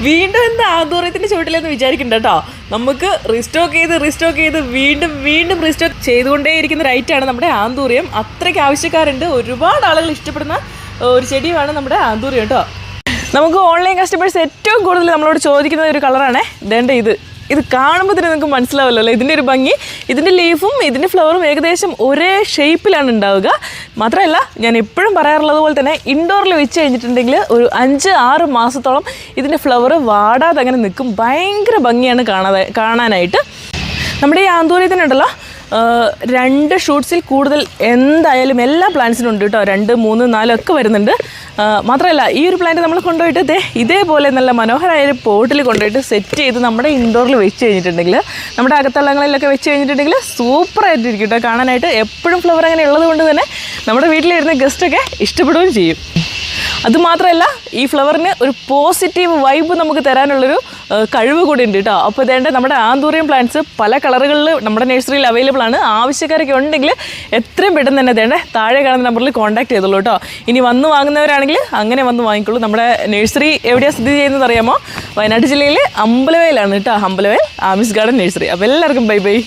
വീണ്ടും എന്താ ആന്തൂറിയത്തിൻ്റെ ചുവട്ടിലെന്ന് വിചാരിക്കണ്ട കേട്ടോ. നമുക്ക് റീസ്റ്റോക്ക് ചെയ്ത് വീണ്ടും റീസ്റ്റോക്ക് ചെയ്തുകൊണ്ടേയിരിക്കുന്ന റൈറ്റാണ് നമ്മുടെ ആന്തൂറിയം. അത്രയ്ക്ക് ആവശ്യക്കാരുണ്ട്, ഒരുപാട് ആളുകൾ ഇഷ്ടപ്പെടുന്ന ഒരു ചെടിയാണ് നമ്മുടെ ആന്തൂറിയം കേട്ടോ. നമുക്ക് ഓൺലൈൻ കസ്റ്റമേഴ്സ് ഏറ്റവും കൂടുതൽ നമ്മളോട് ചോദിക്കുന്ന ഒരു കളറാണേ ഇതേണ്ട ഇത് കാണുമ്പോൾ തന്നെ നിങ്ങൾക്ക് മനസ്സിലാവല്ലോ ഇതിൻ്റെ ഒരു ഭംഗി. ഇതിൻ്റെ ലീഫും ഇതിൻ്റെ ഫ്ലവറും ഏകദേശം ഒരേ ഷേപ്പിലാണ് ഉണ്ടാവുക. മാത്രമല്ല ഞാൻ എപ്പോഴും പറയാറുള്ളത് പോലെ തന്നെ ഇൻഡോറിൽ വെച്ച് കഴിഞ്ഞിട്ടുണ്ടെങ്കിൽ ഒരു 5-6 മാസത്തോളം ഇതിൻ്റെ ഫ്ലവർ വാടാതെ അങ്ങനെ നിൽക്കും. ഭയങ്കര ഭംഗിയാണ് കാണാനായിട്ട്. നമ്മുടെ ഈ ആന്തൂറിയത്തിനുണ്ടല്ലോ 2 ഷൂട്ട്സിൽ കൂടുതൽ എന്തായാലും എല്ലാ പ്ലാന്റ്സിനും ഉണ്ട് കേട്ടോ. 2, 3, 4 ഒക്കെ വരുന്നുണ്ട്. മാത്രമല്ല ഈ ഒരു പ്ലാന്റ് നമ്മൾ കൊണ്ടുപോയിട്ട് ഇതേപോലെ നല്ല മനോഹരമായ ഒരു പോട്ടിൽ കൊണ്ടുപോയിട്ട് സെറ്റ് ചെയ്ത് നമ്മുടെ ഇൻഡോറിൽ വെച്ച് കഴിഞ്ഞിട്ടുണ്ടെങ്കിൽ, നമ്മുടെ അകത്തളങ്ങളിലൊക്കെ വെച്ച് കഴിഞ്ഞിട്ടുണ്ടെങ്കിൽ സൂപ്പറായിട്ടിരിക്കും കേട്ടോ കാണാനായിട്ട്. എപ്പോഴും ഫ്ലവർ അങ്ങനെ ഉള്ളത് കൊണ്ട് തന്നെ നമ്മുടെ വീട്ടിലിരുന്ന ഗസ്റ്റൊക്കെ ഇഷ്ടപ്പെടുകയും ചെയ്യും. അതുമാത്രമല്ല ഈ ഫ്ലവറിന് ഒരു പോസിറ്റീവ് വൈബ് നമുക്ക് തരാനുള്ളൊരു കഴിവ് കൂടി ഉണ്ട് കേട്ടോ. അപ്പോൾ ഇതേണ്ട നമ്മുടെ ആന്തൂറിയം പ്ലാന്റ്സ് പല കളറുകളിൽ നമ്മുടെ നഴ്സറിയിൽ അവൈലബിൾ ആണ്. ആവശ്യക്കാരൊക്കെ ഉണ്ടെങ്കിൽ എത്രയും പെട്ടെന്ന് തന്നെ ഇതേണ്ട താഴെ കാണുന്ന നമ്പറിൽ കോൺടാക്ട് ചെയ്തോളൂ കേട്ടോ. ഇനി വന്ന് വാങ്ങുന്നവരാണെങ്കിൽ അങ്ങനെ വന്ന് വാങ്ങിക്കോളൂ. നമ്മുടെ നഴ്സറി എവിടെയാണ് സ്ഥിതി ചെയ്യുന്നത് അറിയാമോ? വയനാട് ജില്ലയിലെ അമ്പലവയലാണ് കേട്ടോ. Ambalavayal ആമിസ് garden nursery. അപ്പോൾ എല്ലാവർക്കും ബൈ.